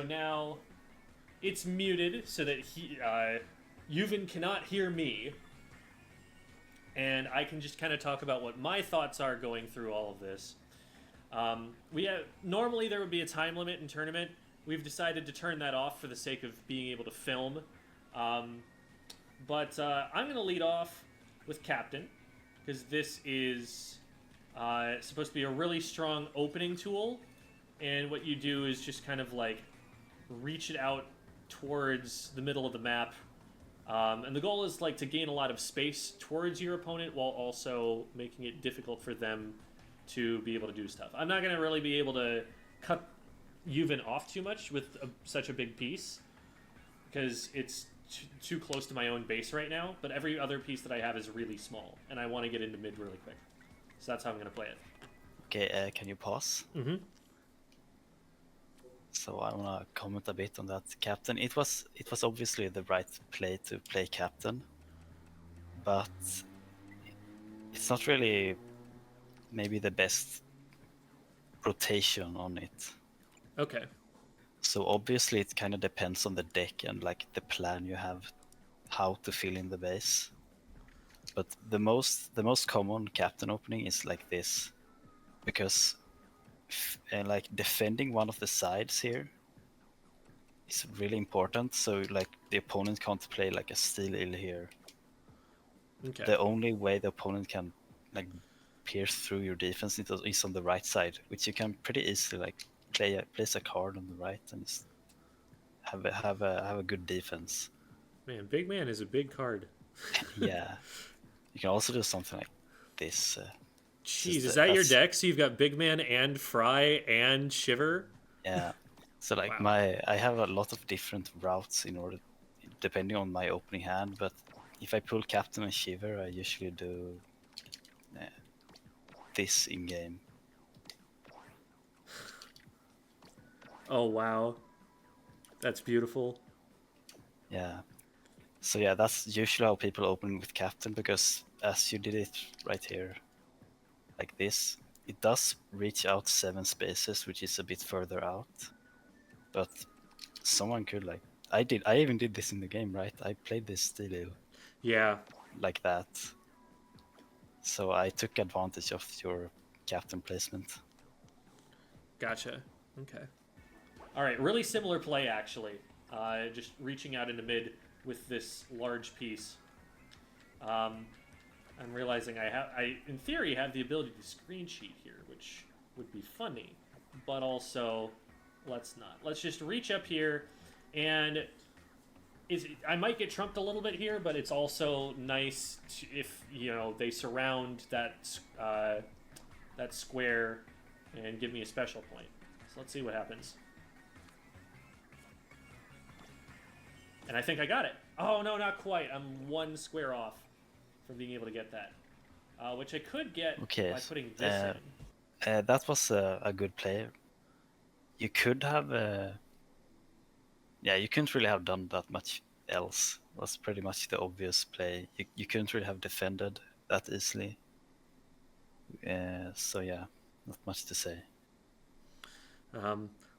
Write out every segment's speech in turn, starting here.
now it's muted so that Yuvan cannot hear me, and I can just kind of talk about what my thoughts are going through all of this. Normally there would be a time limit in tournament. We've decided to turn that off for the sake of being able to film. But I'm going to lead off with Captain, because this is supposed to be a really strong opening tool. And what you do is just kind of like reach it out towards the middle of the map. And the goal is like to gain a lot of space towards your opponent while also making it difficult for them to be able to do stuff. I'm not going to really be able to cut Yuvan off too much with such a big piece because it's too close to my own base right now, but every other piece that I have is really small, and I want to get into mid really quick. So that's how I'm going to play it. Okay, can you pause? Mm-hmm. So I want to comment a bit on that. Captain, it was obviously the right play to play Captain, but it's not really maybe the best rotation on it. Okay. So obviously it kind of depends on the deck and like the plan you have, how to fill in the base. But the most common Captain opening is like this, because like defending one of the sides here is really important. So like the opponent can't play like a steal ill here. Okay. The only way the opponent can like pierce through your defense is on the right side, which you can pretty easily like place a card on the right and just have a good defense. Man, Big Man is a big card. Yeah, you can also do something like this. Jeez, is that your deck? So you've got Big Man and Fry and Shiver? Yeah. So like wow. I have a lot of different routes in order, depending on my opening hand. But if I pull Captain and Shiver, I usually do this in game. Oh wow, that's beautiful. Yeah. So yeah, that's usually how people open with Captain, because as you did it right here, like this, it does reach out 7 spaces, which is a bit further out. But someone could like, I even did this in the game, right? I played this Steelil. Yeah. Like that. So I took advantage of your Captain placement. Gotcha. Okay. All right, really similar play actually. Just reaching out into mid with this large piece. I'm realizing I in theory have the ability to screen sheet here, which would be funny, but also let's not. Let's just reach up here, and I might get trumped a little bit here, but it's also nice if they surround that square and give me a special point. So let's see what happens. And I think I got it. Oh, no, not quite. I'm 1 square off from being able to get that. Which I could get by putting this in. That was a good play. You could have... you couldn't really have done that much else. It was pretty much the obvious play. You couldn't really have defended that easily. So yeah, not much to say.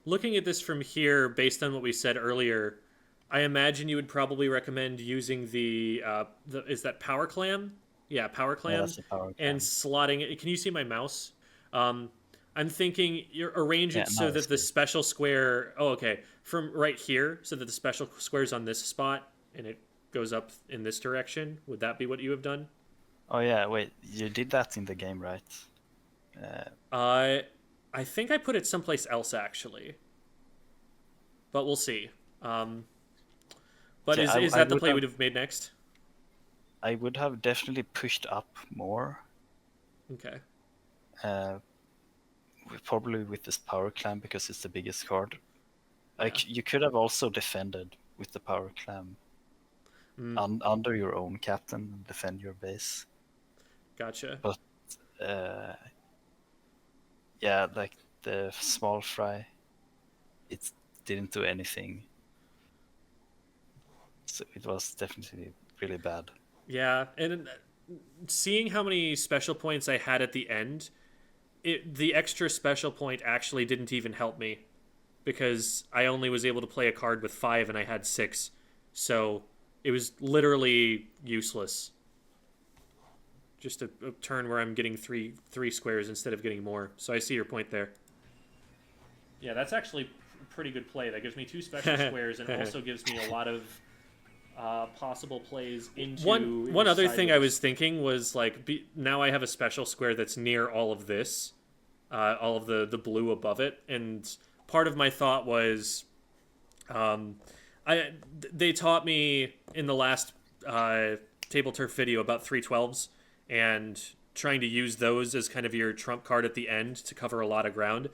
Looking at this from here, based on what we said earlier, I imagine you would probably recommend using the is that Power Clam? Yeah, Power Clam. Yeah, that's a Power Clam. And slotting it. Can you see my mouse? I'm thinking you arrange it so that the special square. Oh, okay. From right here, so that the special square's on this spot, and it goes up in this direction. Would that be what you have done? Oh yeah, wait. You did that in the game, right? I think I put it someplace else actually, but we'll see. But is that the play we'd have made next? I would have definitely pushed up more. Okay. Probably with this Power Clam because it's the biggest card. Yeah. You could have also defended with the Power Clam under your own Captain and defend your base. Gotcha. But yeah, like the small Fry, it didn't do anything. So it was definitely really bad. Yeah, and seeing how many special points I had at the end, the extra special point actually didn't even help me. because I only was able to play a card with 5 and I had 6. So it was literally useless. Just a turn where I'm getting three squares instead of getting more. So I see your point there. Yeah, that's actually pretty good play. That gives me 2 special squares and also gives me a lot of possible plays into one other thing I was thinking was like now I have a special square that's near all of this, all of the blue above it, and part of my thought was, they taught me in the last Tableturf video about 312s and trying to use those as kind of your trump card at the end to cover a lot of ground,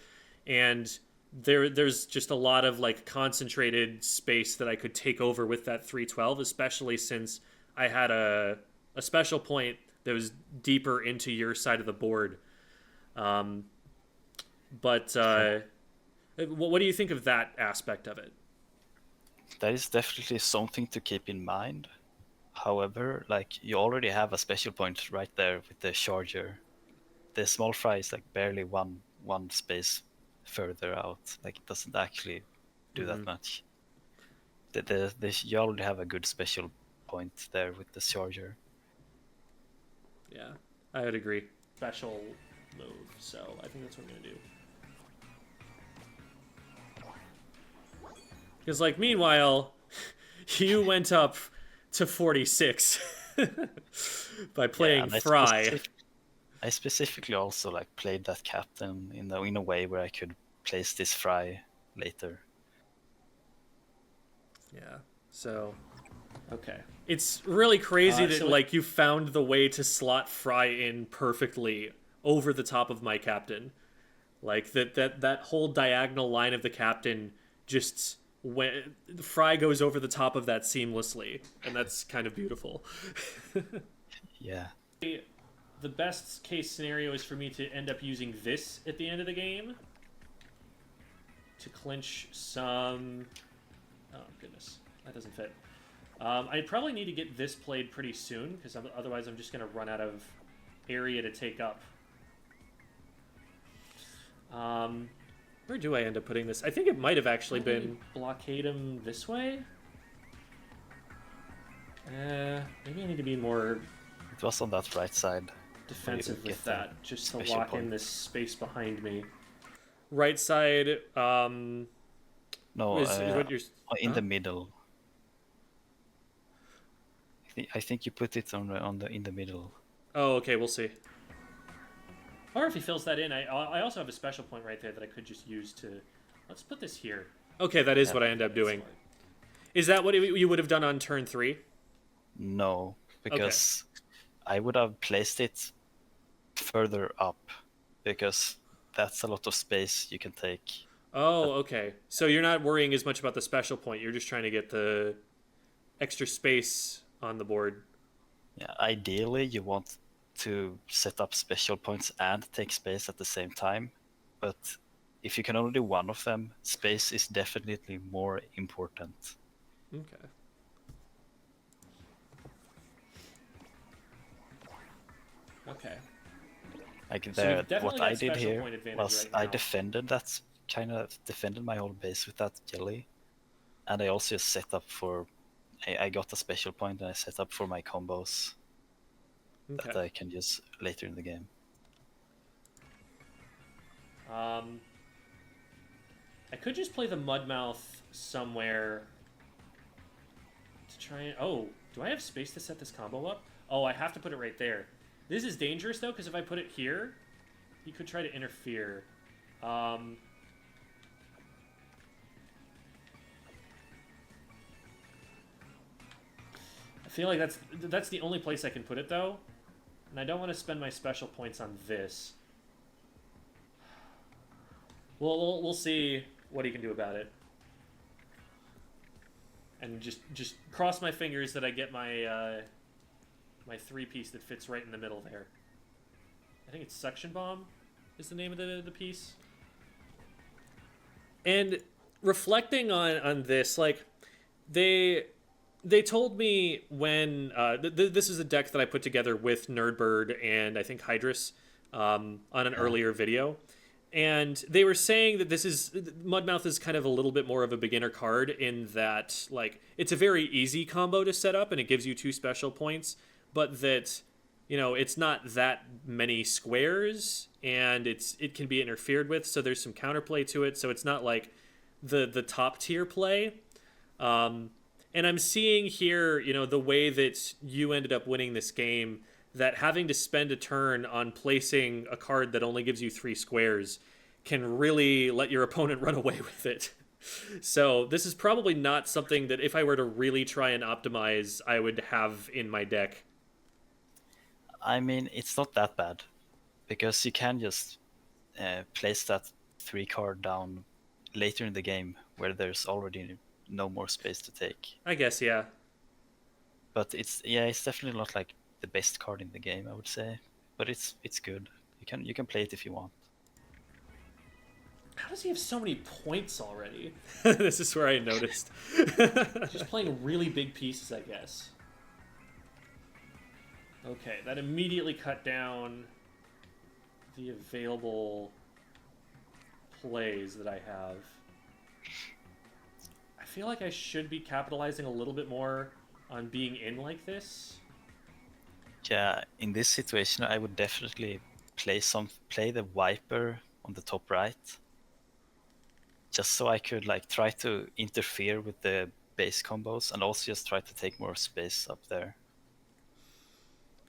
and there's just a lot of like concentrated space that I could take over with that 312, especially since I had a special point that was deeper into your side of the board. But what do you think of that aspect of it? That is definitely something to keep in mind. However, like you already have a special point right there with the charger. The small fry is like barely one space further out. Like it doesn't actually do that much. You already have a good special point there with the charger. Yeah, I would agree. Special move, so I think that's what I'm gonna do. Because like meanwhile, you went up to 46 by playing Fry. I specifically also like played that captain in a way where I could place this Fry later. Yeah. So, okay. It's really crazy that so like you found the way to slot Fry in perfectly over the top of my captain. Like that whole diagonal line of the captain just when Fry goes over the top of that seamlessly, and that's kind of beautiful. Yeah. The best case scenario is for me to end up using this at the end of the game to clinch some... Oh, goodness. That doesn't fit. I probably need to get this played pretty soon, because otherwise I'm just going to run out of area to take up. Where do I end up putting this? I think it might have actually been... Blockade him this way? Maybe I need to be more... It was on that right side. Defensive with that, just to lock in this space behind me. Right side, No, is what you're... in the middle. I think you put it in the middle. Oh, okay, we'll see. Or if he fills that in, I also have a special point right there that I could just use to... Let's put this here. Okay, that is what I end up doing. Is that what you would have done on turn 3? No, because I would have placed it further up, because that's a lot of space you can take. Oh, okay. So you're not worrying as much about the special point. You're just trying to get the extra space on the board. Yeah, ideally you want to set up special points and take space at the same time, but if you can only do one of them, space is definitely more important. Okay. Okay. Like So what I did special here point advantage was right I now. defended my whole base with that jelly, and I also set up for I got a special point and I set up for my combos that I can use later in the game. I could just play the Mudmouth somewhere to try and... Oh, do I have space to set this combo up? Oh, I have to put it right there. This is dangerous, though, because if I put it here, he could try to interfere. I feel like that's the only place I can put it, though. And I don't want to spend my special points on this. We'll see what he can do about it. And just cross my fingers that I get my my 3-piece that fits right in the middle there. I think it's Suction Bomb is the name of the piece. And reflecting on this, like they told me when this is a deck that I put together with Nerdbird and I think Hydrus on an earlier video, And they were saying that Mudmouth is kind of a little bit more of a beginner card in that like it's a very easy combo to set up and it gives you 2 special points, but that it's not that many squares and it can be interfered with, so there's some counterplay to it, so it's not like the top tier play. And I'm seeing here, the way that you ended up winning this game, that having to spend a turn on placing a card that only gives you 3 squares can really let your opponent run away with it. So this is probably not something that if I were to really try and optimize, I would have in my deck. I mean, it's not that bad because you can just place that 3 card down later in the game where there's already no more space to take. I guess, yeah. But it's definitely not like the best card in the game, I would say. But it's good. You can play it if you want. How does he have so many points already? This is where I noticed. Just playing really big pieces, I guess. Okay, that immediately cut down the available plays that I have. I feel like I should be capitalizing a little bit more on being in like this. Yeah, in this situation, I would definitely play the Viper on the top right, just so I could like try to interfere with the base combos and also just try to take more space up there.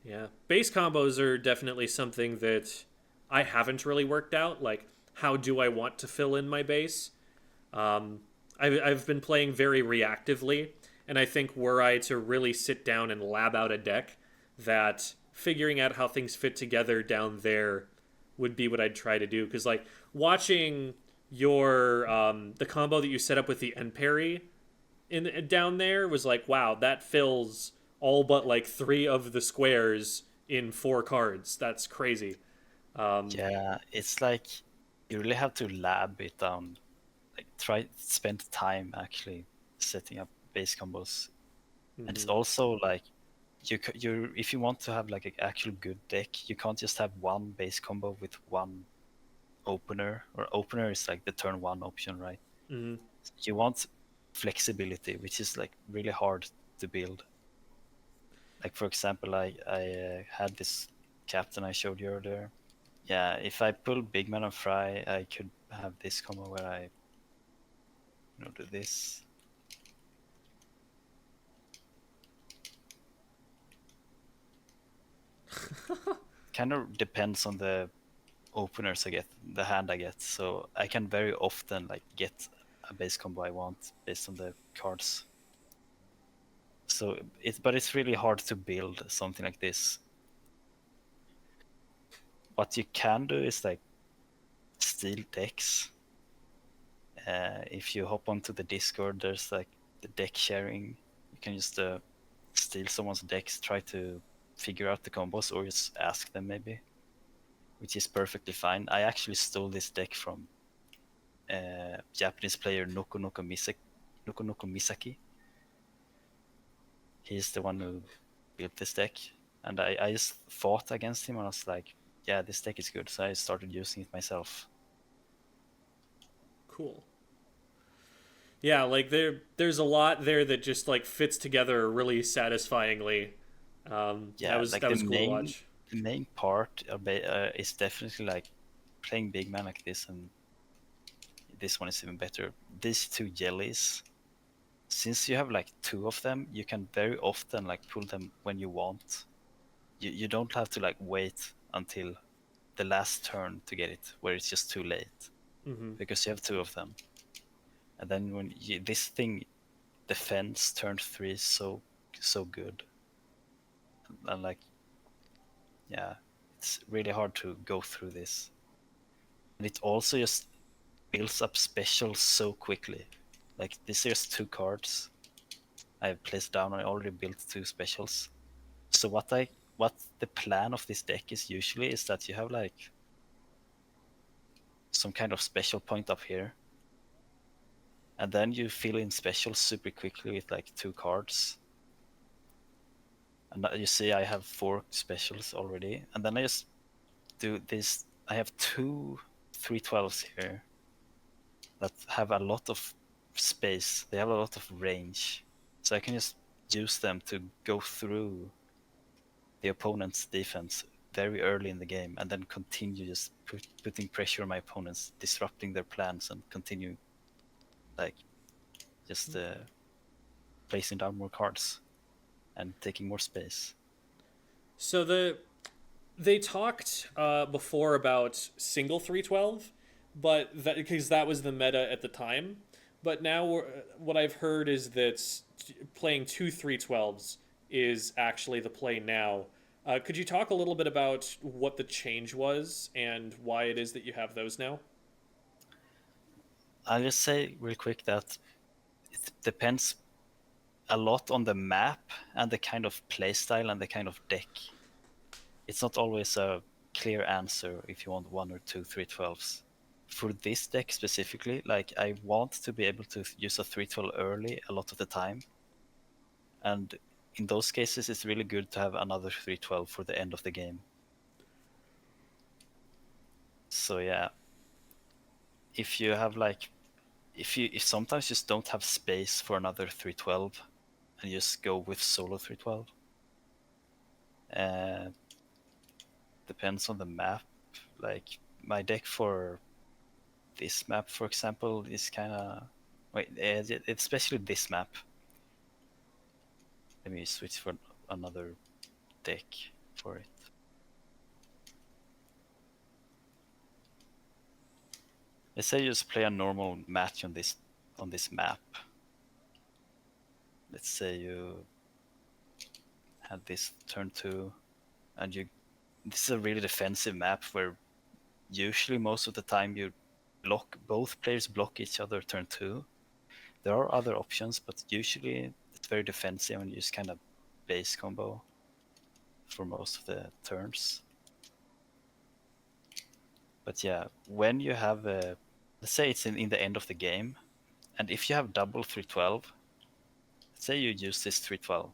Yeah, base combos are definitely something that I haven't really worked out. Like, how do I want to fill in my base? I've been playing very reactively, and I think were I to really sit down and lab out a deck, that figuring out how things fit together down there would be what I'd try to do. Because like watching your the combo that you set up with the end parry down there was like, wow, that fills all but like 3 of the squares in 4 cards. That's crazy. Yeah, it's like you really have to lab it down, like spend time actually setting up base combos. And it's also like you if you want to have like an actual good deck, you can't just have one base combo with one opener, or opener is like the turn 1 option, right? Mm-hmm. You want flexibility, which is like really hard to build. Like for example, I had this captain I showed you earlier. Yeah, if I pull Big Man and Fry, I could have this combo where I do this. Kind of depends on the openers I get, the hand I get. So I can very often like get a base combo I want based on the cards. So but it's really hard to build something like this. What you can do is like steal decks. If you hop onto the Discord, there's like the deck sharing. You can just steal someone's decks, try to figure out the combos, or just ask them maybe, which is perfectly fine. I actually stole this deck from Japanese player Noko Noko Misaki. He's the one who built this deck, and I just fought against him and I was like, yeah, this deck is good, so I started using it myself. Cool. Yeah, like there's a lot there that just like fits together really satisfyingly. Yeah, that like was cool to watch. The main part is definitely like playing big man like this, and this one is even better. These 2 jellies, since you have like 2 of them, you can very often like pull them when you want. You don't have to like wait until the last turn to get it, where it's just too late, because you have 2 of them. And then when this thing defends turn 3 so good, and like, yeah, it's really hard to go through this. And it also just builds up specials so quickly. Like this is 2 cards I have placed down. I already built 2 specials. So what the plan of this deck is usually is that you have like some kind of special point up here, and then you fill in specials super quickly with like 2 cards. And you see I have 4 specials already, and then I just do this. I have 2 312s here that have a lot of space. They have a lot of range, so I can just use them to go through the opponent's defense very early in the game, and then continue just putting pressure on my opponents, disrupting their plans, and continue like just placing down more cards and taking more space. So they talked before about single 312, but that because that was the meta at the time. But now what I've heard is that playing two 312s is actually the play now. Could you talk a little bit about what the change was and why it is that you have those now? I'll just say real quick that it depends a lot on the map and the kind of playstyle and the kind of deck. It's not always a clear answer if you want one or two 312s. For this deck specifically, like I want to be able to use a 312 early a lot of the time. And in those cases, it's really good to have another 312 for the end of the game. So yeah, if you have like, if sometimes you just don't have space for another 312, and you just go with solo 312. Depends on the map. Like my deck for this map, for example, is kind of especially this map. Let me switch for another deck for it. Let's say you just play a normal match on this map. Let's say you had this turn 2, and this is a really defensive map where usually most of the time both players block each other turn 2. There are other options, but usually it's very defensive and you just kind of base combo for most of the turns. But yeah, when you have let's say it's in the end of the game, and if you have double 312, let's say you use this 312,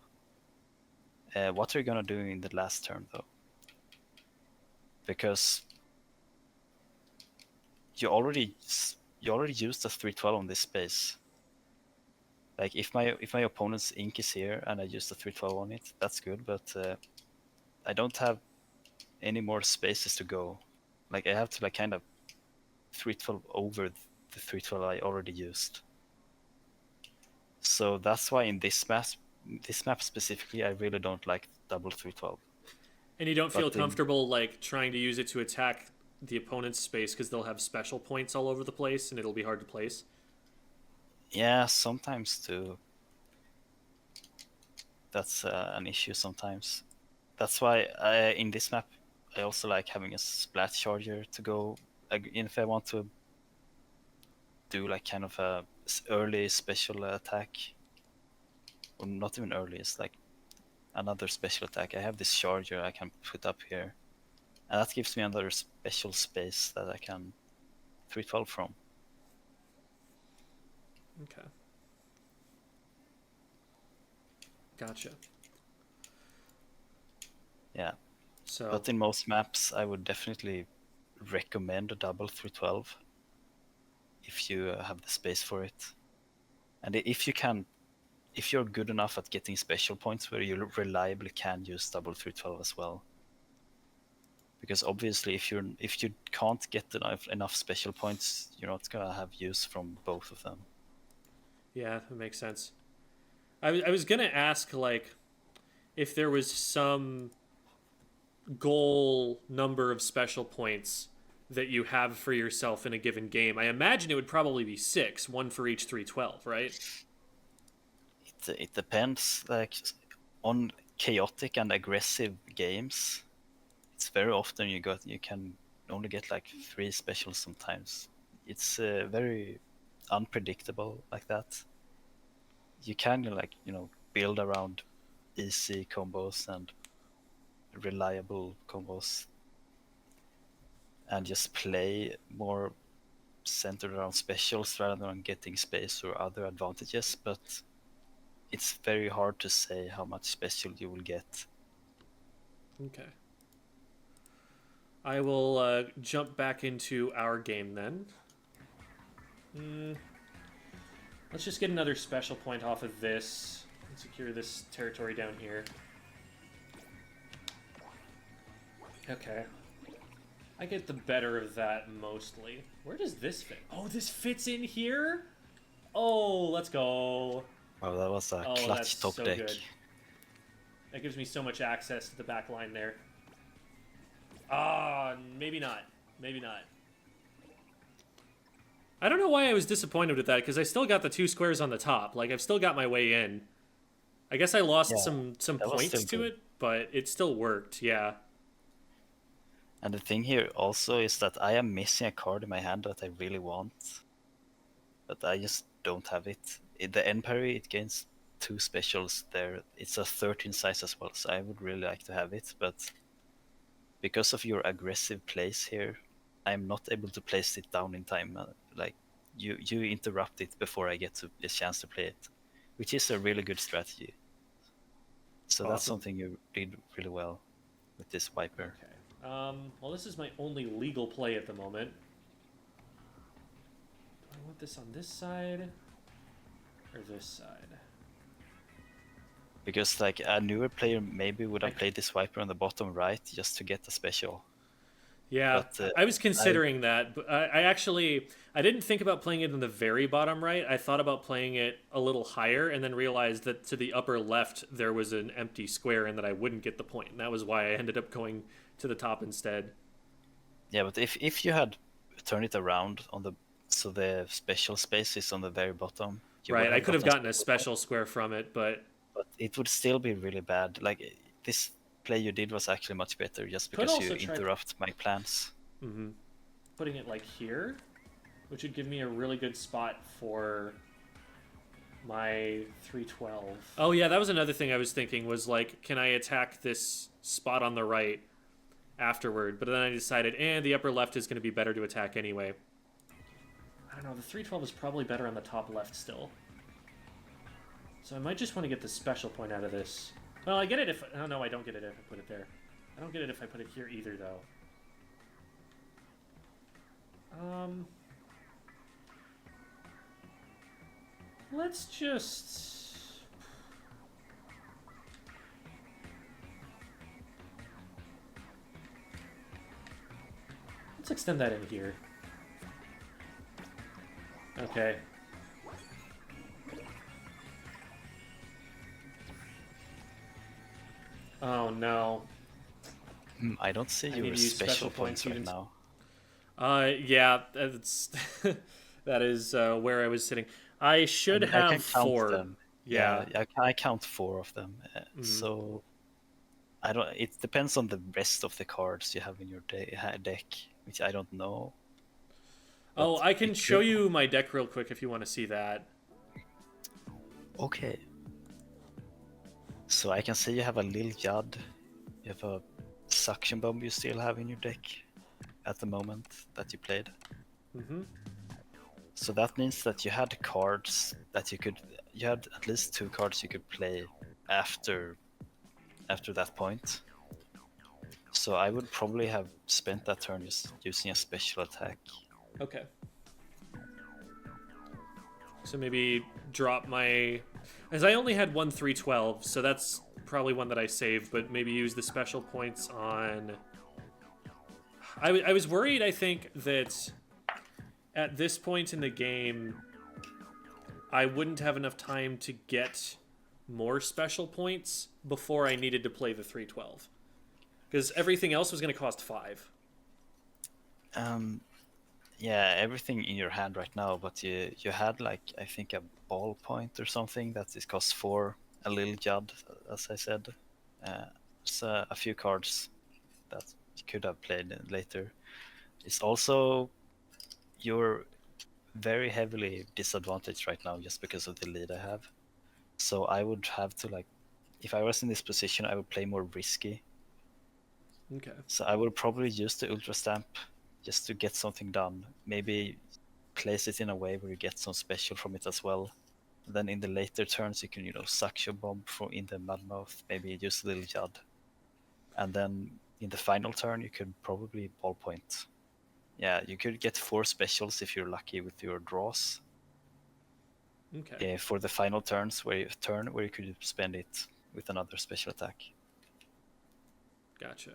what are you gonna do in the last turn though? Because you already used the 312 on this space. Like if my opponent's ink is here and I use the 312 on it, that's good, but I don't have any more spaces to go. Like I have to like kind of 312 over the 312 I already used. So that's why in this map specifically, I really don't like double 312. And you don't feel comfortable like trying to use it to attack the opponent's space because they'll have special points all over the place and it'll be hard to place. Yeah, sometimes too. That's an issue sometimes. That's why in this map I also like having a splat charger to go. If I want to do like kind of a early special attack, or not even early, it's like another special attack. I have this charger I can put up here, and that gives me another special space that I can 312 from. Okay. Gotcha. Yeah. So, But in most maps, I would definitely recommend a double 312 if you have the space for it. And if you're good enough at getting special points where you reliably can use double 312 as well. Because obviously, if you can't get enough special points, you're not gonna have use from both of them. yeah, that makes sense. I was gonna ask like if there was some goal number of special points that you have for yourself in a given game. I imagine it would probably be 6, one for each 312, right? It depends. Like on chaotic and aggressive games, it's very often you can only get like 3 specials sometimes. It's very unpredictable like that. You can like build around easy combos and reliable combos and just play more centered around specials rather than getting space or other advantages, but it's very hard to say how much special you will get. Okay. I will jump back into our game then. Let's just get another special point off of this and secure this territory down here. Okay. I get the better of that mostly. Where does this fit? Oh, this fits in here? Oh, let's go. Wow, that was a clutch that's top so deck. good. That gives me so much access to the back line there. Ah, maybe not. Maybe not. I don't know why I was disappointed with that, because I still got the 2 squares on the top. Like, I've still got my way in. I guess I lost some points to it, but it still worked, yeah. And the thing here also is that I am missing a card in my hand that I really want. But I just don't have it. In the end parry, it gains 2 specials there. It's a 13 size as well, so I would really like to have it. But because of your aggressive plays here, I'm not able to place it down in time. Like, you interrupt it before I get to a chance to play it, which is a really good strategy. So Awesome. that's something you did really well with this wiper. Okay. Well, this is my only legal play at the moment. Do I want this on this side or this side? Because like a newer player maybe would have played this wiper on the bottom right just to get a special. Yeah, But, I was considering that, but I didn't think about playing it in the very bottom right. I thought about playing it a little higher and then realized that to the upper left there was an empty square and that I wouldn't get the point. And that was why I ended up going to the top instead. Yeah, but if you had turned it around on the special space is on the very bottom. Right, I could have gotten a special square from it, but it would still be really bad. Like this play you did was actually much better just because you interrupt my plans. Mm-hmm. Putting it like here, which would give me a really good spot for my 312. Oh yeah, that was another thing I was thinking was like, can I attack this spot on the right afterward? But then I decided, the upper left is going to be better to attack anyway. I don't know, the 312 is probably better on the top left still. So I might just want to get the special point out of this. Well, I get it if... Oh, no, I don't get it if I put it there. I don't get it if I put it here either, though. Let's just... Let's extend that in here. Okay. Oh no. I don't see your special points right now. Yeah, that's that is where I was sitting. I should have 4. Them. Yeah, I count 4 of them. So I don't. It depends on the rest of the cards you have in your deck, which I don't know. Oh, I can show you my deck real quick if you want to see that. Okay. So I can see you have a Lil Yad, you have a Suction Bomb you still have in your deck at the moment that you played. Mm-hmm. So that means that you had cards that you had at least 2 cards you could play after that point. So I would probably have spent that turn just using a special attack. Okay. So maybe drop my... As I only had 1 312, so that's probably one that I saved, but maybe use the special points on... I was worried, I think, that at this point in the game, I wouldn't have enough time to get more special points before I needed to play the 312. Because everything else was going to cost 5. Yeah, everything in your hand right now, but you had like I think a ball point or something that it costs 4, a Lil Judd, as I said. There's a few cards that you could have played later. It's also you're very heavily disadvantaged right now just because of the lead I have. So I would have to like, if I was in this position, I would play more risky. Okay. So I would probably use the Ultra Stamp just to get something done. Maybe place it in a way where you get some special from it as well. And then in the later turns, you can, Suction Bomb from in the Mudmouth, maybe use a Little Judd. And then in the final turn you could probably ballpoint. Yeah, you could get 4 specials if you're lucky with your draws. Okay. For the final turns where you could spend it with another special attack. Gotcha.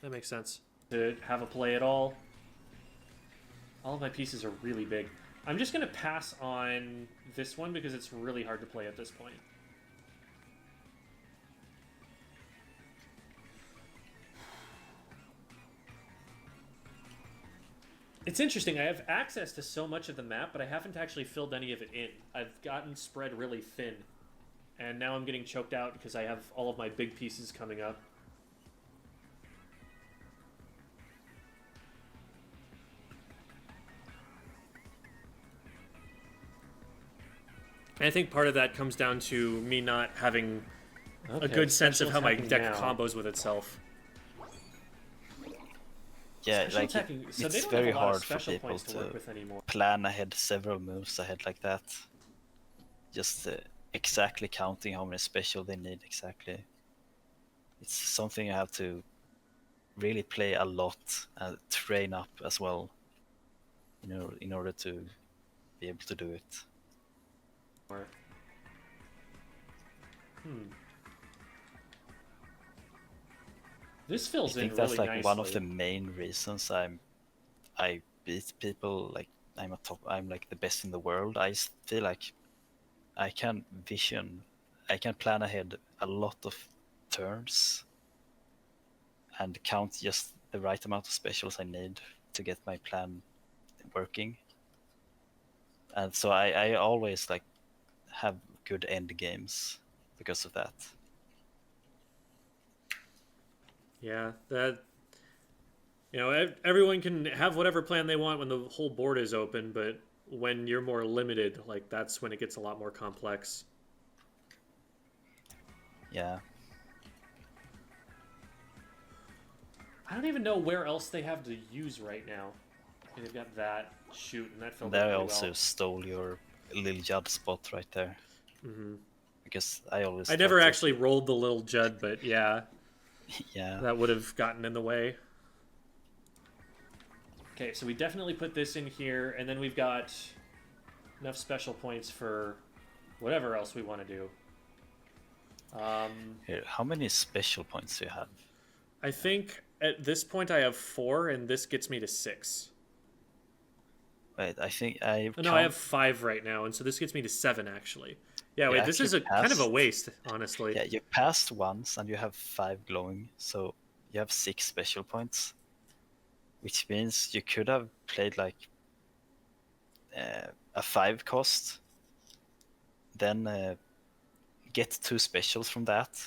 That makes sense. To have a play at all. All of my pieces are really big. I'm just going to pass on this one because it's really hard to play at this point. It's interesting. I have access to so much of the map, but I haven't actually filled any of it in. I've gotten spread really thin. And now I'm getting choked out because I have all of my big pieces coming up. And I think part of that comes down to me not having a good sense of special how my attacking deck now. combos with itself. Yeah, Special like attacking, so they it's don't very have a lot hard of for special people points to work to with anymore. plan ahead several moves ahead like that. Just exactly counting how many special they need exactly. It's something you have to really play a lot and train up as well, in order to be able to do it. This fills I in think that's really like nicely. one of the main reasons I beat people. Like I'm like the best in the world. I feel like I can plan ahead a lot of turns and count just the right amount of specials I need to get my plan working. And so I always like have good end games because of that. Yeah, that everyone can have whatever plan they want when the whole board is open, but when you're more limited, like that's when it gets a lot more complex. Yeah. I don't even know where else they have to use right now. Okay, they've got that. Shoot, and that filled There in I pretty also well. stole your little Judd spot right there. Mm-hmm. Because I always I try never to actually rolled the little Judd, but yeah, yeah. that would have gotten in the way. Okay, so we definitely put this in here, and then we've got enough special points for whatever else we want to do. Here, how many special points do you have? I think at this point I have 4, and this gets me to 6. Wait, I think I Oh, no, I have 5 right now, and so this gets me to 7 actually. Yeah, You wait, this is a actually kind of a passed. waste, honestly. Yeah, you passed once and you have 5 glowing, so you have 6 special points, which means you could have played like a 5 cost, then get 2 specials from that,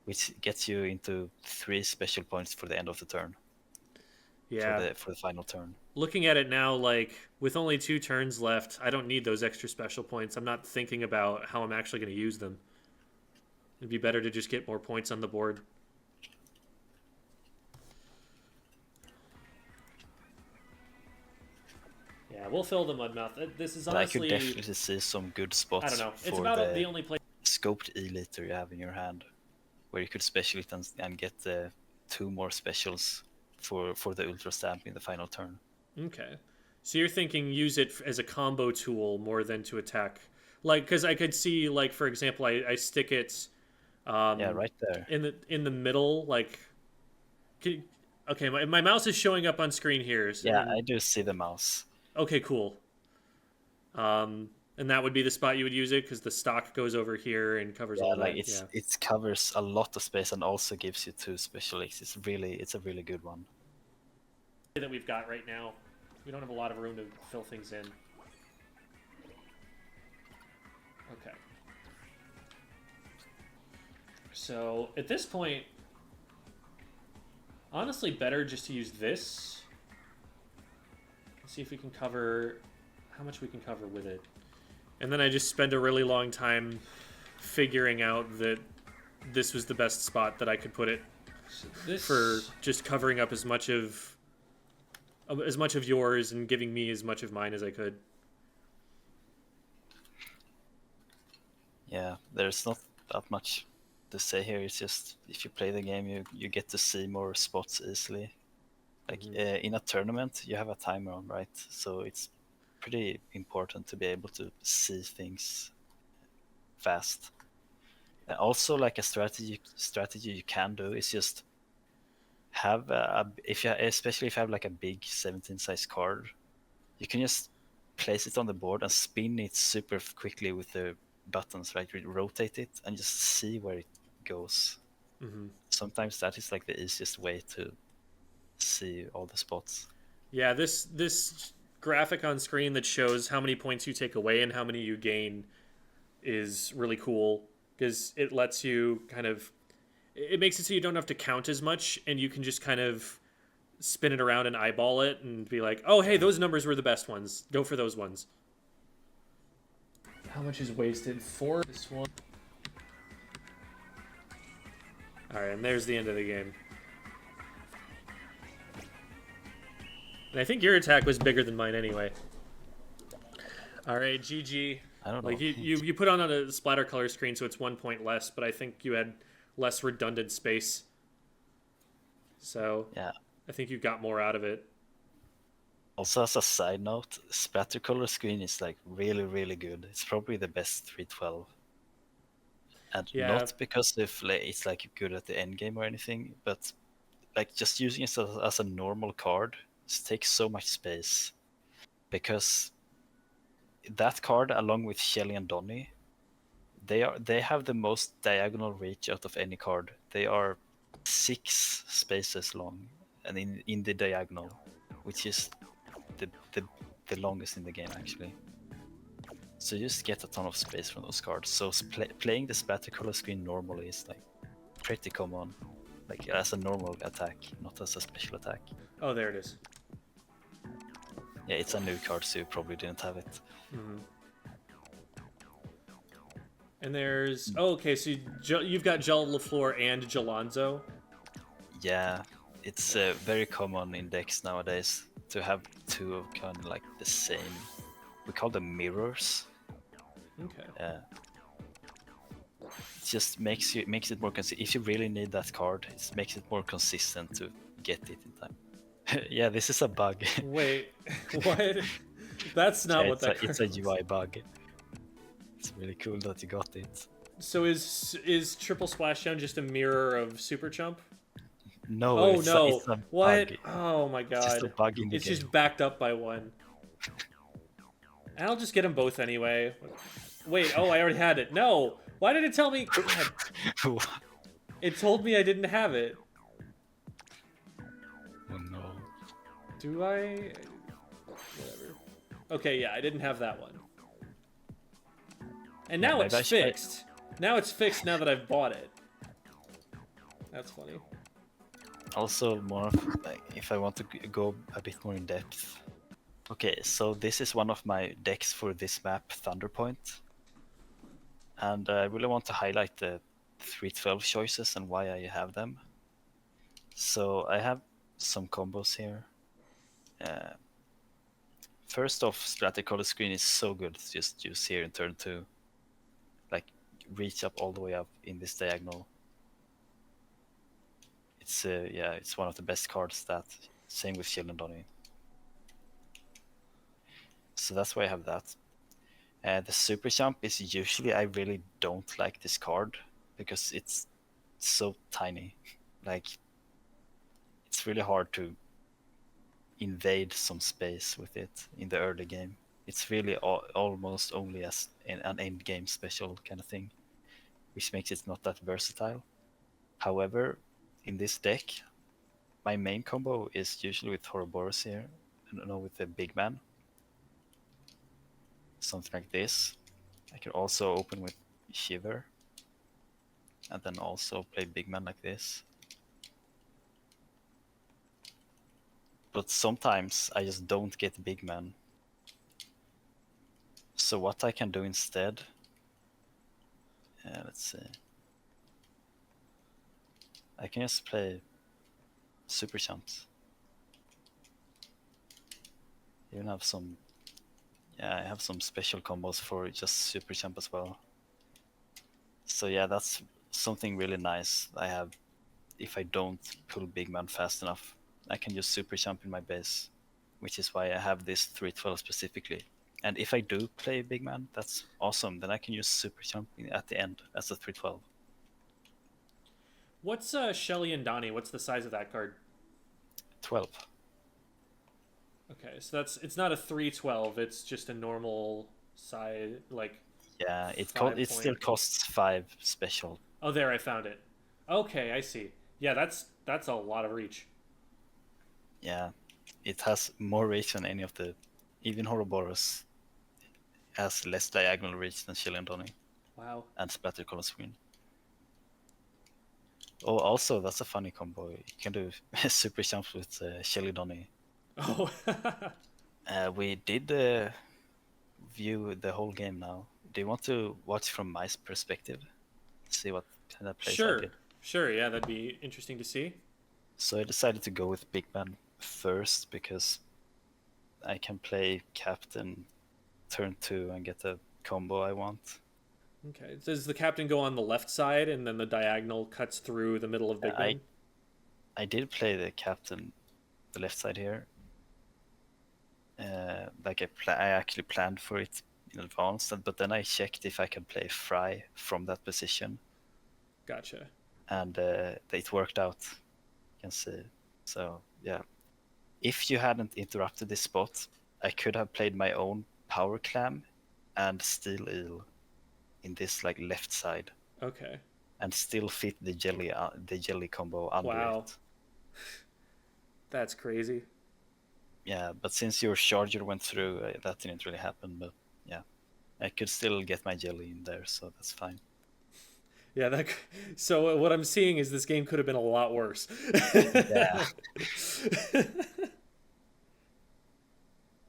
which gets you into 3 special points for the end of the turn. Yeah. For the final turn. Looking at it now, like with only 2 turns left, I don't need those extra special points. I'm not thinking about how I'm actually going to use them. It'd be better to just get more points on the board. Yeah, we'll fill the Mudmouth. This is But honestly... I could definitely see some good spots I don't know. It's for about the only place... scoped E-liter you have in your hand, where you could special it and get 2 more specials for the Ultra Stamp in the final turn. Okay. So you're thinking use it as a combo tool more than to attack. Like, because I could see, like, for example, I stick it... yeah, right there. In the middle, like... Okay, my mouse is showing up on screen here. So Yeah, I do see the mouse. Okay, cool. And that would be the spot you would use it because the stock goes over here and covers all like that. it covers a lot of space and also gives you 2 special X. It's a really good one. that we've got right now. We don't have a lot of room to fill things in. Okay. So, at this point, honestly better just to use this. Let's see if we can cover... how much we can cover with it. And then I just spend a really long time figuring out that this was the best spot that I could put it So this... for just covering up as much of yours and giving me as much of mine as I could. Yeah, there's not that much to say here is just if you play the game, you get to see more spots easily. Like in a tournament, you have a timer on, right? So it's pretty important to be able to see things fast. Also, like a strategy you can do is just have if you especially if you have like a big 17 size card, you can just place it on the board and spin it super quickly with the buttons, right? Rotate it and just see where it goes. Sometimes that is like the easiest way to see all the spots. Yeah, this graphic on screen that shows how many points you take away and how many you gain is really cool because it lets you kind of it makes it so you don't have to count as much and you can just kind of spin it around and eyeball it and be like, oh, hey, those numbers were the best ones. Go for those ones. How much is wasted for this one? All right, and there's the end of the game. And I think your attack was bigger than mine anyway. All right, GG. I don't know. Like you put on a splatter color screen, so it's 1 point less, but I think you had less redundant space. So Yeah. I think you got more out of it. Also, as a side note, splatter color screen is like really, really good. It's probably the best 312. And Yeah. not because if it's like good at the end game or anything, but like just using it as a normal card takes so much space. Because that card, along with Shelly and Donny, they have the most diagonal reach out of any card. They are 6 spaces long, and in the diagonal, which is the longest in the game actually. So you just get a ton of space from those cards. So playing the splatter color screen normally is like pretty common, like as a normal attack, not as a special attack. Oh, there it is. Yeah, it's a new card, so you probably didn't have it. And there's okay, so you've got Gel LaFleur and Jalonzo. Yeah, it's very common in decks nowadays to have 2 of kind of like the same. We call them mirrors. Okay. It just makes it more consistent. If you really need that card, it makes it more consistent to get it in time. Yeah, this is a bug. Wait, what? That's not Yeah, what that. it's a UI bug. It's really cool that you got it. So is Triple Splashdown just a mirror of Super Chump? No, Oh it's no! it's a What? bug. Oh my god! It's just a bug in the It's game. just backed up by 1. And I'll just get them both anyway. Wait, oh, I already had it. No! Why did it tell me? God, it told me I didn't have it. Oh no. Do I? Whatever. Okay, yeah, I didn't have that one. And now maybe it's fixed. Now it's fixed now that I've bought it. That's funny. Also, more of, like, if I want to go a bit more in depth. Okay, so this is one of my decks for this map, Thunderpoint. And I really want to highlight the 312 choices and why I have them. So I have some combos here. First off, Splatter Color Screen is so good to just use here in turn 2. Like, reach up all the way up in this diagonal. It's yeah, it's one of the best cards that. Same with Shield and Donny. So that's why I have that. The Super Jump is usually I really don't like this card because it's so tiny. Like, it's really hard to invade some space with it in the early game. It's really almost only as an end game special kind of thing, which makes it not that versatile. However, in this deck, my main combo is usually with Ouroboros here, no, with the big man. Something like this. I can also open with Shiver, and then also play big man like this. But sometimes I just don't get big man. So what I can do instead, let's see. I can just play super jumps. Even have some, yeah, I have some special combos for just super jump as well. So yeah, that's something really nice I have, if I don't pull big man fast enough, I can just super jump in my base, which is why I have this 312 specifically. And if I do play big man, that's awesome. Then I can use super jumping at the end as a 312. What's Shelly and Donnie? What's the size of that card? 12. Okay, so it's not a 312. It's just a normal size, like. Yeah, it still point. costs 5 special. Oh, there, I found it. Okay, I see. Yeah, that's a lot of reach. Yeah, it has more reach than any of the, even Horroboros has less diagonal reach than Shelly and Donnie Wow. and Splatter Column Screen. Oh, also, that's a funny combo. You can do super jumps with Shelly Donnie. Oh. We did view the whole game now. Do you want to watch from my perspective? See what kind of plays I Sure. did? Sure, yeah, that'd be interesting to see. So I decided to go with Big Man first because I can play Captain turn 2 and get the combo I want. Okay. Does the captain go on the left side and then the diagonal cuts through the middle of Big Ben? I did play the Captain the left side here. Like I actually planned for it in advance, but then I checked if I can play Fry from that position, Gotcha. and it worked out. You can see. So yeah, if you hadn't interrupted this spot, I could have played my own Power Clam and Steel Eel in this like left side, Okay. and still fit the jelly combo under Wow. it. That's crazy. Yeah, but since your charger went through, that didn't really happen. But yeah, I could still get my jelly in there, so that's fine. Yeah, so what I'm seeing is this game could have been a lot worse. Yeah.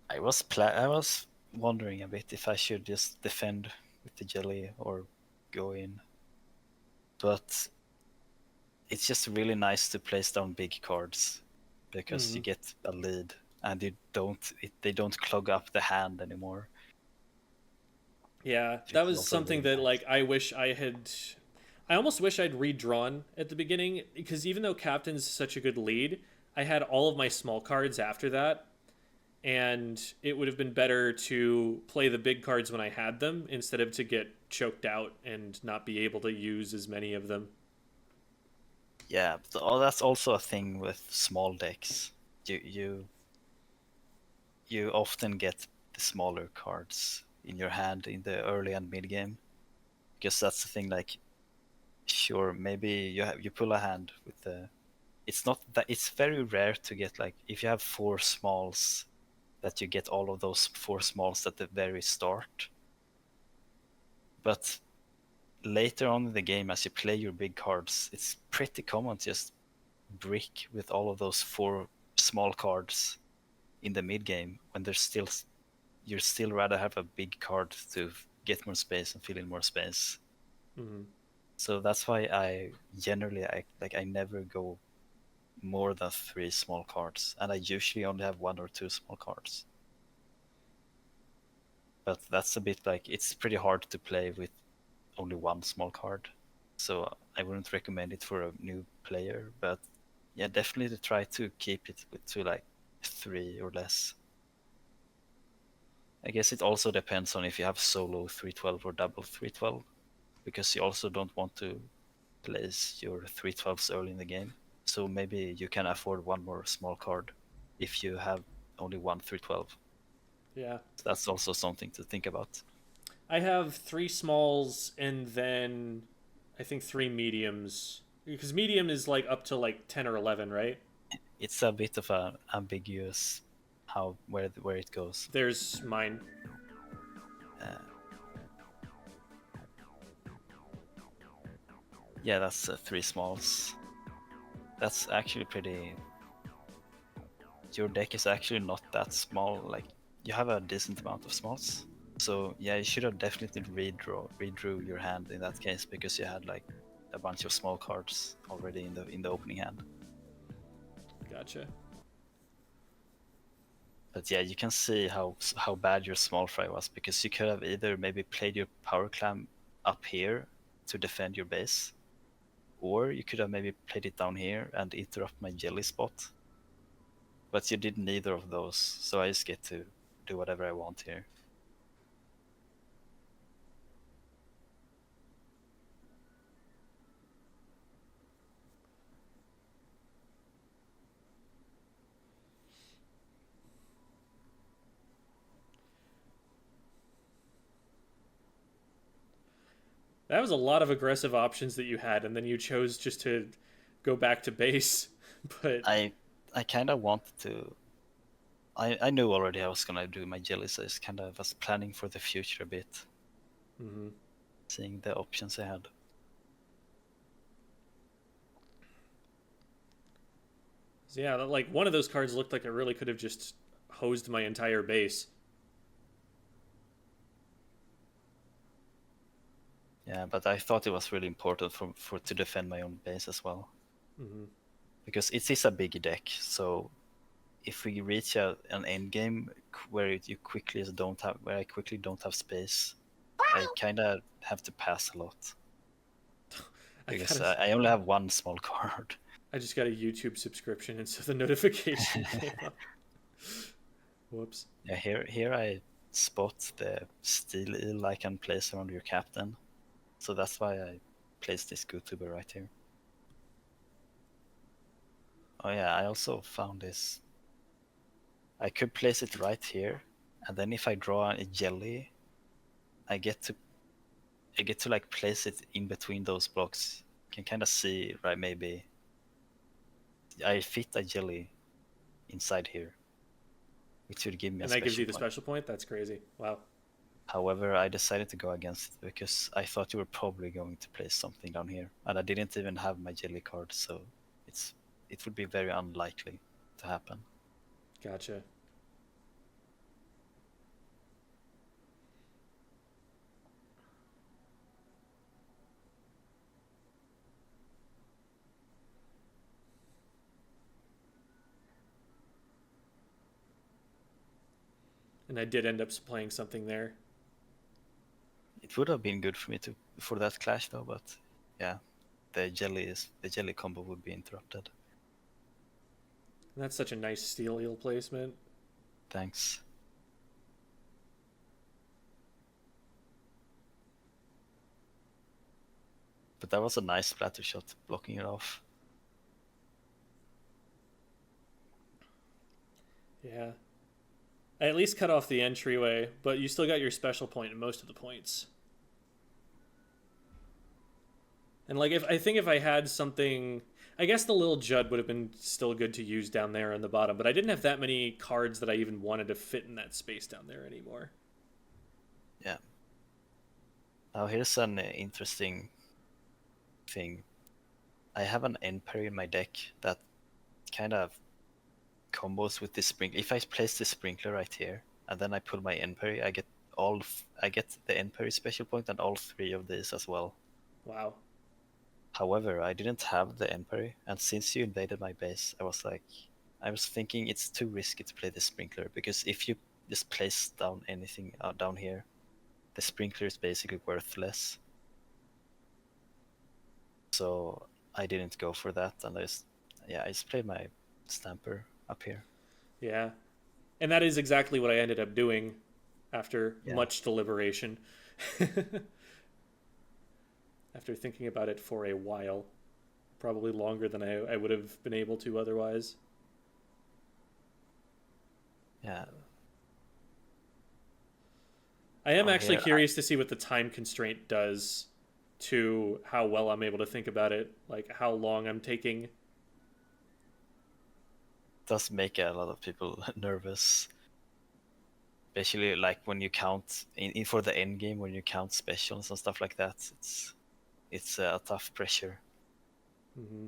I was wondering a bit if I should just defend with the jelly or go in. But it's just really nice to place down big cards because you get a lead and they don't clog up the hand anymore. Yeah, that was something that like I almost wish I'd redrawn at the beginning, because even though captain's such a good lead, I had all of my small cards after that, and it would have been better to play the big cards when I had them instead of to get choked out and not be able to use as many of them. Yeah, but that's also a thing with small decks. You often get the smaller cards in your hand in the early and mid game, because that's the thing. Like, sure, maybe you pull a hand with the. It's not that it's very rare to get, like, if you have 4 smalls, that you get all of those 4 smalls at the very start. But later on in the game, as you play your big cards, it's pretty common to just brick with all of those 4 small cards in the mid game when you'd still rather have a big card to get more space and fill in more space. Mm-hmm. So that's why I never go more than 3 small cards, and I usually only have 1 or 2 small cards. But that's a bit like, it's pretty hard to play with only 1 small card, so I wouldn't recommend it for a new player. But yeah, definitely try to keep it to like 3 or less. I guess it also depends on if you have solo 312 or double 312, because you also don't want to place your 312s early in the game. So maybe you can afford 1 more small card if you have only 1 312. Yeah. So that's also something to think about. I have 3 smalls and then I think 3 mediums, because medium is like up to like 10 or 11, right? It's a bit of an ambiguous where it goes. There's mine. Yeah, that's 3 smalls. That's actually pretty. Your deck is actually not that small. Like, you have a decent amount of smalls. So yeah, you should have definitely redrew your hand in that case, because you had like a bunch of small cards already in the opening hand. Gotcha. But yeah, you can see how bad your small fry was, because you could have either maybe played your power clam up here to defend your base, Or you could have maybe played it down here and interrupt my jelly spot. But you did neither of those, so I just get to do whatever I want here. That was a lot of aggressive options that you had, and then you chose just to go back to base. But I kind of wanted to. I knew already I was gonna do my jelly, so I just kind of was planning for the future a bit, mhm. seeing the options I had. So yeah, like one of those cards looked like it really could have just hosed my entire base. Yeah, but I thought it was really important for to defend my own base as well, Hmm. because it is a big deck. So if we reach an end game where you quickly don't have, where I quickly don't have space, I kind of have to pass a lot I because got I only have one small card. I just got a YouTube subscription, and so the notification came up. Whoops. Yeah, here I spot the steel eel I can place around your captain, so that's why I placed this GoTuber right here. Oh yeah, I also found this. I could place it right here, and then if I draw a jelly, I get to like place it in between those blocks. You can kind of see, right? Maybe I fit a jelly inside here, which would give me And a that gives special you the point. special point? That's crazy. Wow. However, I decided to go against it because I thought you were probably going to place something down here, and I didn't even have my jelly card, so it would be very unlikely to happen. Gotcha. And I did end up playing something there. It would have been good for me to for that clash though, but yeah, the jelly combo would be interrupted. And that's such a nice steel eel placement. Thanks. But that was a nice splatter shot, blocking it off. Yeah. I at least cut off the entryway, but you still got your special point in most of the points. And like if I think if I had something, I guess the little Judd would have been still good to use down there on the bottom, but I didn't have that many cards that I even wanted to fit in that space down there anymore. Yeah. Now here's an interesting thing. I have an end parry in my deck that kind of combos with this sprinkler. If I place the sprinkler right here and then I pull my end parry, I get the end parry special point and all three of these as well. Wow. However, I didn't have the end parry, and since you invaded my base, I was thinking it's too risky to play the sprinkler, because if you just place down anything down here, the sprinkler is basically worthless. So I didn't go for that, and I just played my stamper up here. Yeah. And that is exactly what I ended up doing after Yeah. much deliberation. After thinking about it for a while. Probably longer than I would have been able to otherwise. Yeah. I am Oh, actually here, curious to see what the time constraint does to how well I'm able to think about it, like how long I'm taking. does make a lot of people nervous. Especially like when you count in for the end game, when you count specials and stuff like that. It's a tough pressure. Mm-hmm.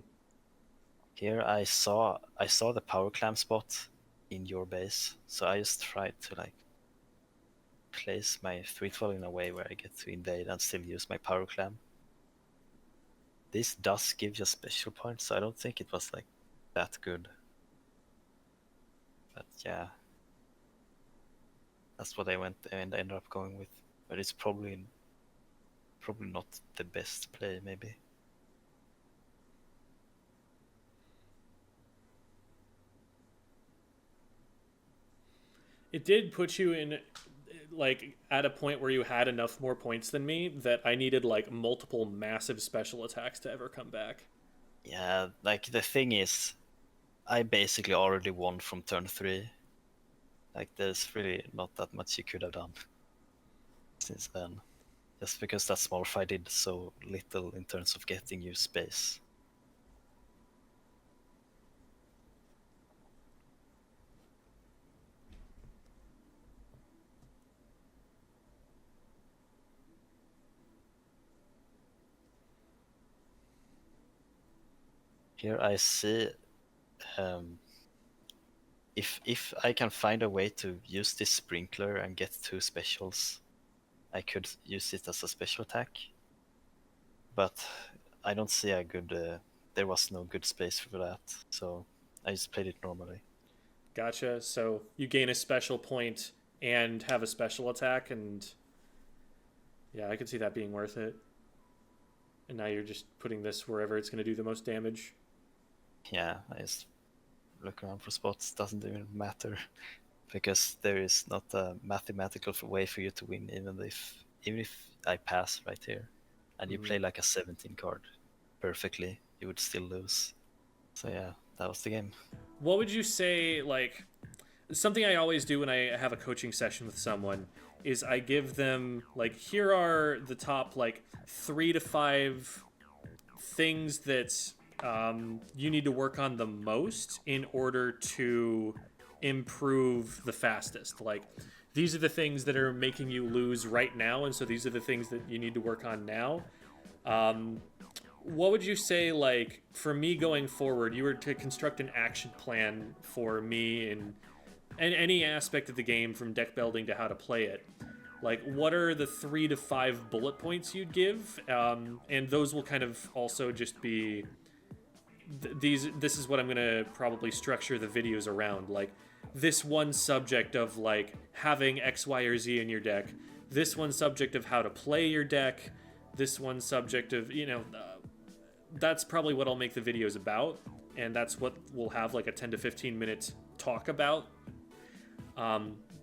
Here I saw the power clamp spot in your base, so I just tried to like place my 312 in a way where I get to invade and still use my power clamp. This does give you a special point, so I don't think it was like that good. But yeah, that's what I went and ended up going with. But it's probably not the best play, maybe. It did put you in like at a point where you had enough more points than me that I needed like multiple massive special attacks to ever come back. Yeah, like the thing is, I basically already won from turn 3. Like there's really not that much you could have done since then. Just because that small fight did so little in terms of getting you space. Here I see if I can find a way to use this sprinkler and get 2 specials, I could use it as a special attack. But I don't see a good. There was no good space for that, so I just played it normally. Gotcha. So you gain a special point and have a special attack, and yeah, I could see that being worth it. And now you're just putting this wherever it's going to do the most damage. Yeah, I just look around for spots. Doesn't even matter because there is not a mathematical way for you to win, even if I pass right here, and you play like a 17 card perfectly, you would still lose. So yeah, that was the game. What would you say, like, something I always do when I have a coaching session with someone is I give them, like, here are the top, like, 3 to 5 things that you need to work on the most in order to improve the fastest. Like, these are the things that are making you lose right now, and so these are the things that you need to work on now. What would you say, like, for me going forward, you were to construct an action plan for me in any aspect of the game, from deck building to how to play it? Like, what are the 3 to 5 bullet points you'd give? And those will kind of also just be this is what I'm gonna probably structure the videos around. Like, this one subject of like having X, Y, or Z in your deck. This one subject of how to play your deck. This one subject of, that's probably what I'll make the videos about, and that's what we'll have like a 10 to 15 minute talk about.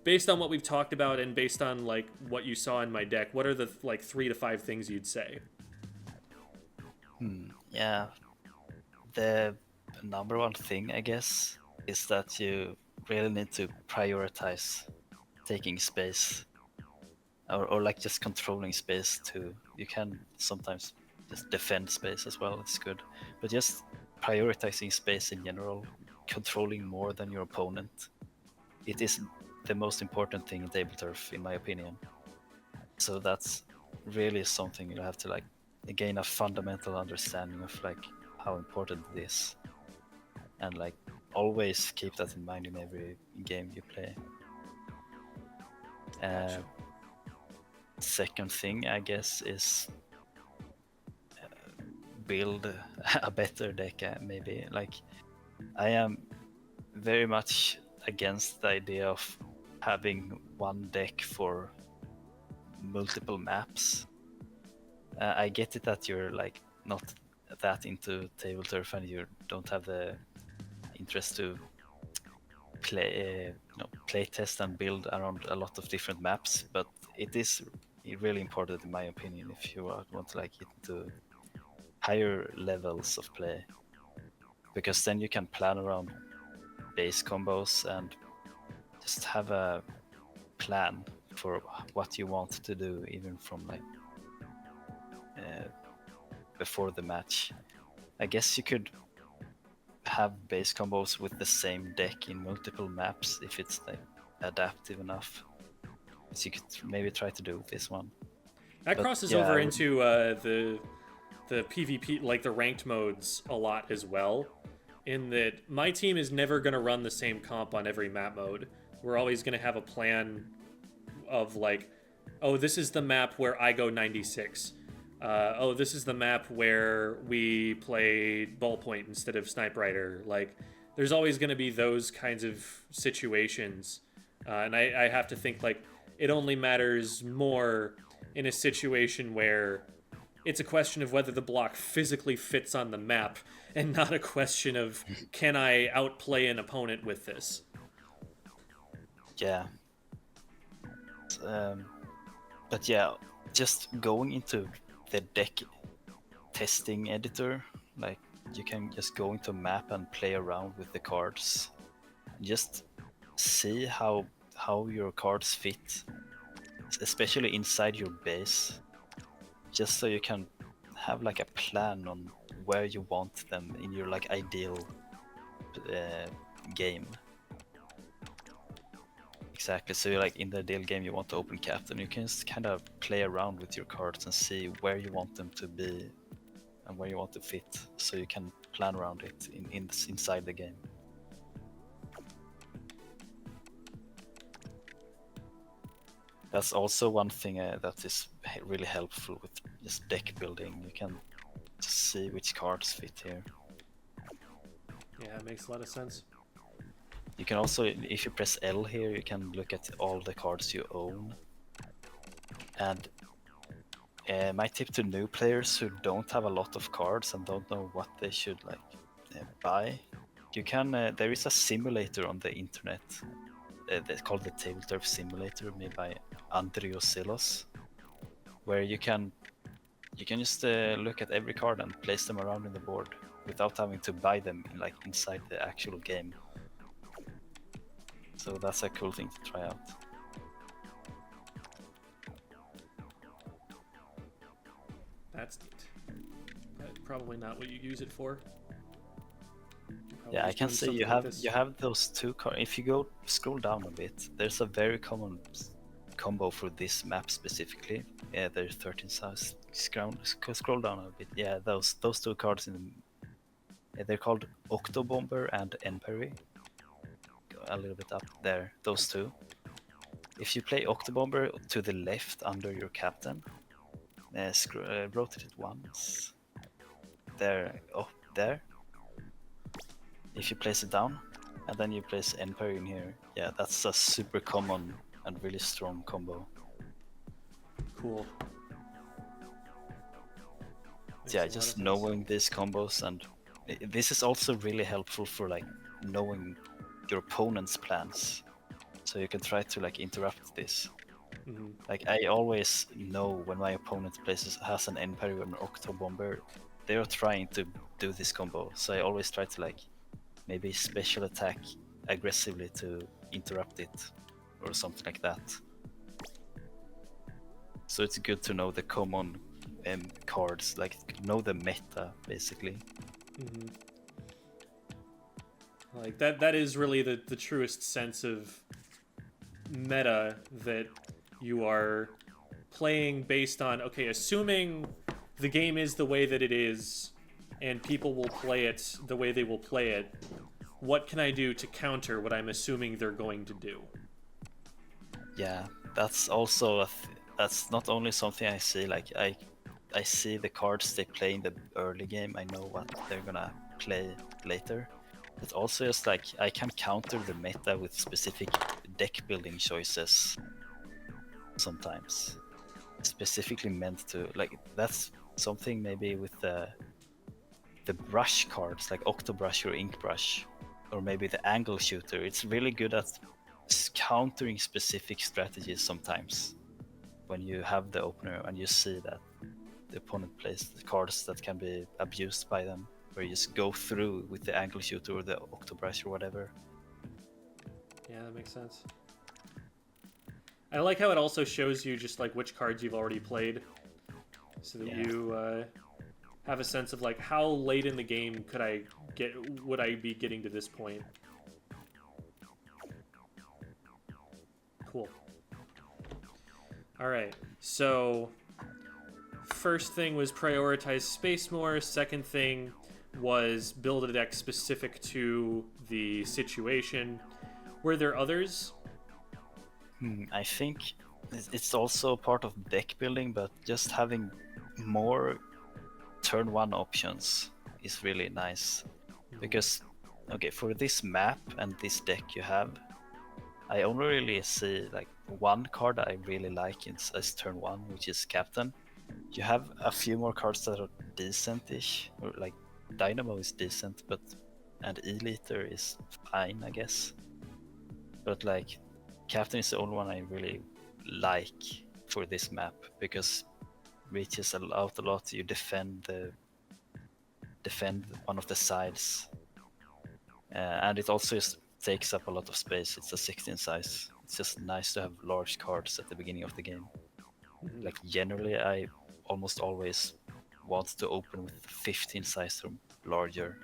Based on what we've talked about and based on like what you saw in my deck, what are the like 3 to 5 things you'd say? Yeah, the number one thing, I guess, is that you really need to prioritize taking space, or like just controlling space too. You can sometimes just defend space as well, it's good, but just prioritizing space in general, controlling more than your opponent, it is the most important thing in Tableturf, in my opinion. So that's really something you have to like gain a fundamental understanding of, like how important it is, and like always keep that in mind in every game you play. Gotcha. Second thing, I guess, is build a better deck. Maybe like I am very much against the idea of having one deck for multiple maps. I get it that you're like not that into Tableturf and you don't have the interest to play test and build around a lot of different maps, but it is really important, in my opinion, if you want to like get into higher levels of play, because then you can plan around base combos and just have a plan for what you want to do, even from like before the match. I guess you could have base combos with the same deck in multiple maps if it's like adaptive enough. So you could maybe try to do this one. That crosses over into the PvP, like the ranked modes, a lot as well. In that my team is never going to run the same comp on every map mode. We're always going to have a plan of like, oh, this is the map where I go 96. Oh, this is the map where we play ballpoint instead of snipe rider. Like, there's always going to be those kinds of situations. And I have to think, like, it only matters more in a situation where it's a question of whether the block physically fits on the map and not a question of, can I outplay an opponent with this? Yeah, But yeah, just going into the deck testing editor, like you can just go into map and play around with the cards, just see how your cards fit, especially inside your base, just so you can have like a plan on where you want them in your like ideal game. Exactly, so you're like in the ideal game you want to open captain, you can just kind of play around with your cards and see where you want them to be and where you want to fit, so you can plan around it inside the game. That's also one thing that is really helpful with just deck building. You can just see which cards fit here. Yeah, it makes a lot of sense. You can also, if you press L here, you can look at all the cards you own. And my tip to new players who don't have a lot of cards and don't know what they should like buy, you can. There is a simulator on the internet. It's called the Tableturf Simulator, made by Andriosilos, where you can just look at every card and place them around in the board without having to buy them like inside the actual game. So that's a cool thing to try out. That's neat. But probably not what you use it for. Yeah, I can see you have those two cards. If you go scroll down a bit, there's a very common combo for this map specifically. Yeah, there's 13 size. Scroll down a bit. Yeah, those two cards they're called Octobomber and Emperor. Go a little bit up there, those two. If you play Octobomber to the left under your captain, rotate it once. There, there. If you place it down, and then you place Emperor in here, yeah, that's a super common and really strong combo. Cool. Yeah, just knowing these combos, and this is also really helpful for like knowing your opponent's plans, so you can try to like interrupt this. Mm-hmm. Like I always know when my opponent has an Emperor and an Octobomber, they are trying to do this combo, so I always try to like maybe special attack aggressively to interrupt it or something like that. So it's good to know the common cards, like know the meta basically. Mm-hmm. Like that is really the truest sense of meta, that you are playing based on, okay, assuming the game is the way that it is and people will play it the way they will play it, what can I do to counter what I'm assuming they're going to do? Yeah, that's also that's not only something I see, like I see the cards they play in the early game, I know what they're gonna play later. But also just like I can counter the meta with specific deck building choices sometimes. Specifically meant to, like, that's something maybe with the brush cards like Octobrush or Inkbrush, or maybe the angle shooter. It's really good at countering specific strategies sometimes when you have the opener and you see that the opponent plays the cards that can be abused by them, where you just go through with the angle shooter or the Octobrush or whatever. Yeah, that makes sense. I like how it also shows you just like which cards you've already played, so that you have a sense of like how late in the game would I be getting to this point. Cool. All right, so first thing was prioritize space more. Second thing was build a deck specific to the situation. Were there others? I think it's also part of deck building, but just having more turn one options is really nice. Because, okay, for this map and this deck you have, I only really see like one card I really like as turn one, which is Captain. You have a few more cards that are decent-ish, or like Dynamo is decent, and E-liter is fine, I guess. But like Captain is the only one I really like for this map, because reaches out a lot. You defend one of the sides, and it also just takes up a lot of space. It's a 16 size. It's just nice to have large cards at the beginning of the game. Like generally, I almost always want to open with 15 size or larger.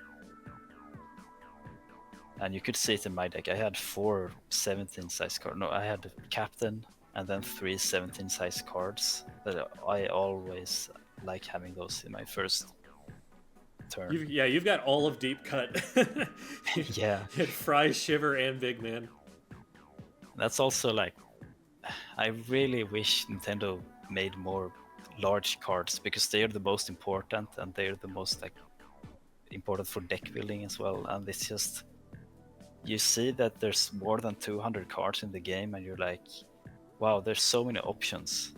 And you could see it in my deck. I had 4 17 size cards. No, I had captain and then 3 17 size cards. That I always like having those in my first turn. You've got all of Deep Cut. Yeah. You had Fry, Shiver, and Big Man. That's also like, I really wish Nintendo made more large cards, because they are the most important and they are the most like important for deck building as well. And it's just, you see that there's more than 200 cards in the game and you're like, wow, there's so many options.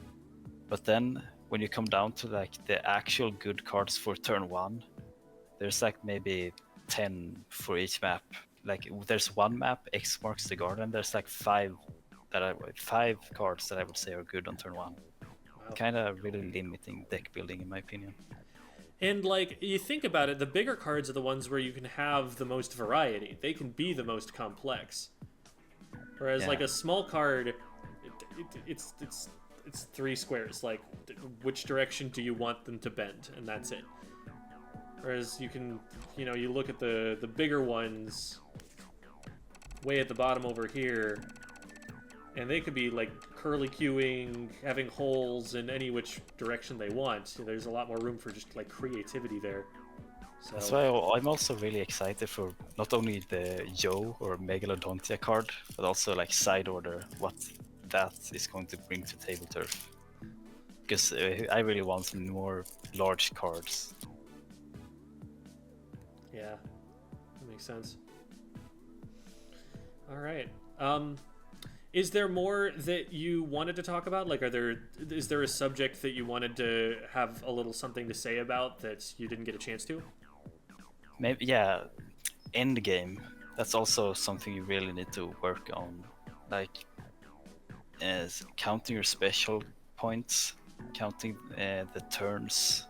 But then when you come down to like the actual good cards for turn 1, there's like maybe 10 for each map. Like there's one map, X marks the garden, there's like 5 cards that I would say are good on turn 1. Wow. Kind of really limiting deck building in my opinion. And like you think about it, the bigger cards are the ones where you can have the most variety. They can be the most complex. Whereas like a small card, it's 3 squares. Like which direction do you want them to bend, and that's it. Whereas you can, you look at the bigger ones way at the bottom over here, and they could be like curly queuing, having holes in any which direction they want. There's a lot more room for just like creativity there. So That's why I'm also really excited for not only the Yo or Megalodontia card, but also like side order, what that is going to bring to Tableturf. Because I really want some more large cards. yeah, that makes sense. All right. Is there more that you wanted to talk about? Like, is there a subject that you wanted to have a little something to say about that you didn't get a chance to? Maybe, yeah, end game. That's also something you really need to work on. Like, counting your special points, counting the turns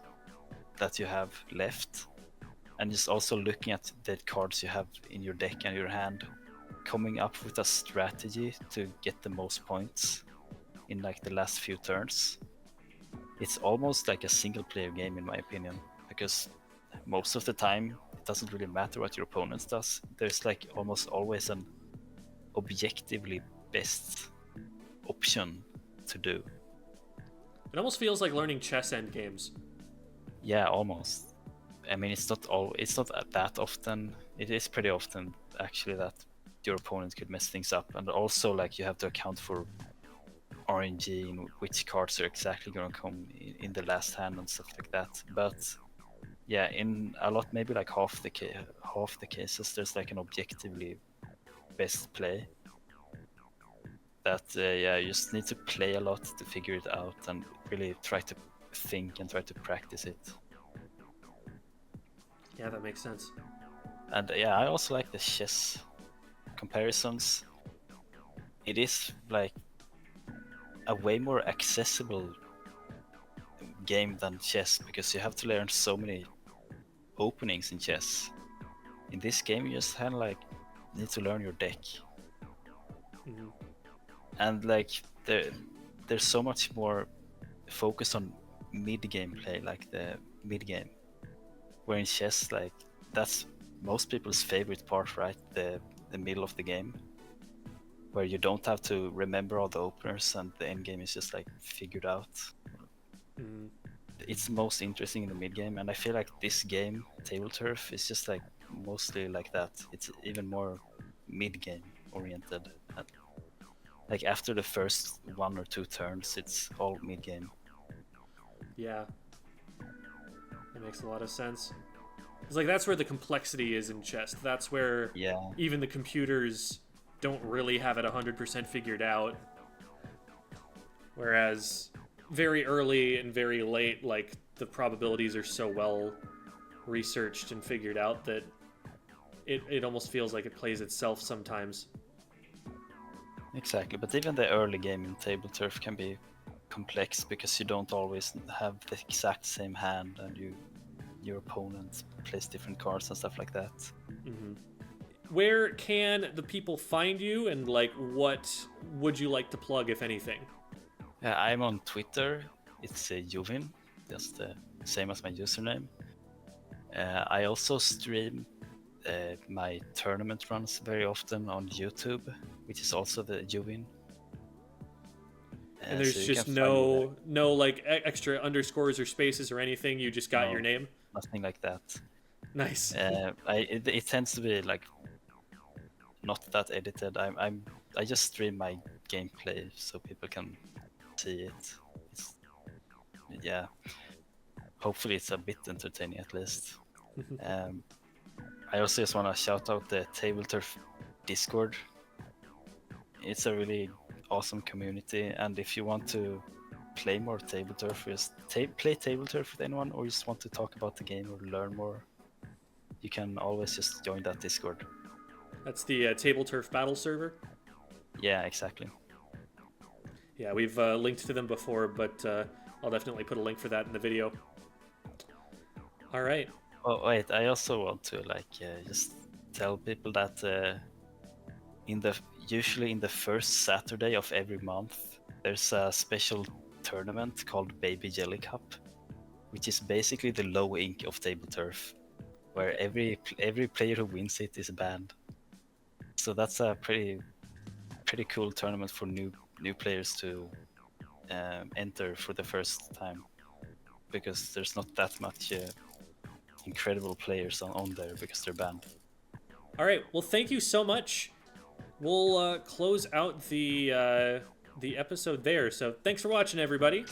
that you have left, and just also looking at the cards you have in your deck and your hand, coming up with a strategy to get the most points in like the last few turns. It's almost like a single player game in my opinion, because most of the time it doesn't really matter what your opponent does. There's like almost always an objectively best option to do. It almost feels like learning chess end games. Yeah, almost. I mean, it's not that often. It is pretty often actually that your opponent could mess things up, and also like you have to account for RNG in which cards are exactly going to come in the last hand and stuff like that. But yeah, in a lot, maybe like half the cases, there's like an objectively best play that you just need to play a lot to figure it out and really try to think and try to practice it. Yeah, that makes sense. And yeah, I also like the chess comparisons. It is like a way more accessible game than chess, because you have to learn so many openings in chess. In this game you just kind of like need to learn your deck. Mm-hmm. And like there's so much more focus on mid-game play, like the mid-game, where in chess, like that's most people's favorite part, right? The middle of the game, where you don't have to remember all the openers and the end game is just like figured out. Mm-hmm. It's most interesting in the mid game, and I feel like this game, Tableturf, is just like mostly like that. It's even more mid game oriented. Like after the first 1 or 2 turns, it's all mid game. Yeah, that makes a lot of sense. It's like that's where the complexity is in chess. That's where even the computers don't really have it 100% figured out. Whereas very early and very late, like the probabilities are so well researched and figured out that it almost feels like it plays itself sometimes. Exactly, but even the early game in table turf can be complex because you don't always have the exact same hand, and your opponent plays different cards and stuff like that. Where can the people find you, and like what would you like to plug, if anything? I'm on Twitter. It's Juvin, just the same as my username. I also stream my tournament runs very often on YouTube, which is also the Juvin. And there's so you just can find me no like extra underscores or spaces or anything. You just got No. your name. nothing like that. Nice. It tends to be like not that edited. I just stream my gameplay so people can see it. It's, yeah, hopefully it's a bit entertaining at least. I also just want to shout out the Tableturf Discord. It's a really awesome community, and if you want to play more Tableturf, just play Tableturf with anyone, or just want to talk about the game or learn more, you can always just join that Discord. That's the Tableturf battle server. Yeah, exactly. Yeah, we've linked to them before, but I'll definitely put a link for that in the video. All right. Oh wait, I also want to just tell people that usually in the first Saturday of every month, there's a special tournament called Baby Jelly Cup, which is basically the low ink of Tableturf, where every player who wins it is banned. So that's a pretty cool tournament for new players to enter for the first time, because there's not that much incredible players on there because they're banned. All right. Well, thank you so much. We'll close out the episode there. So thanks for watching, everybody.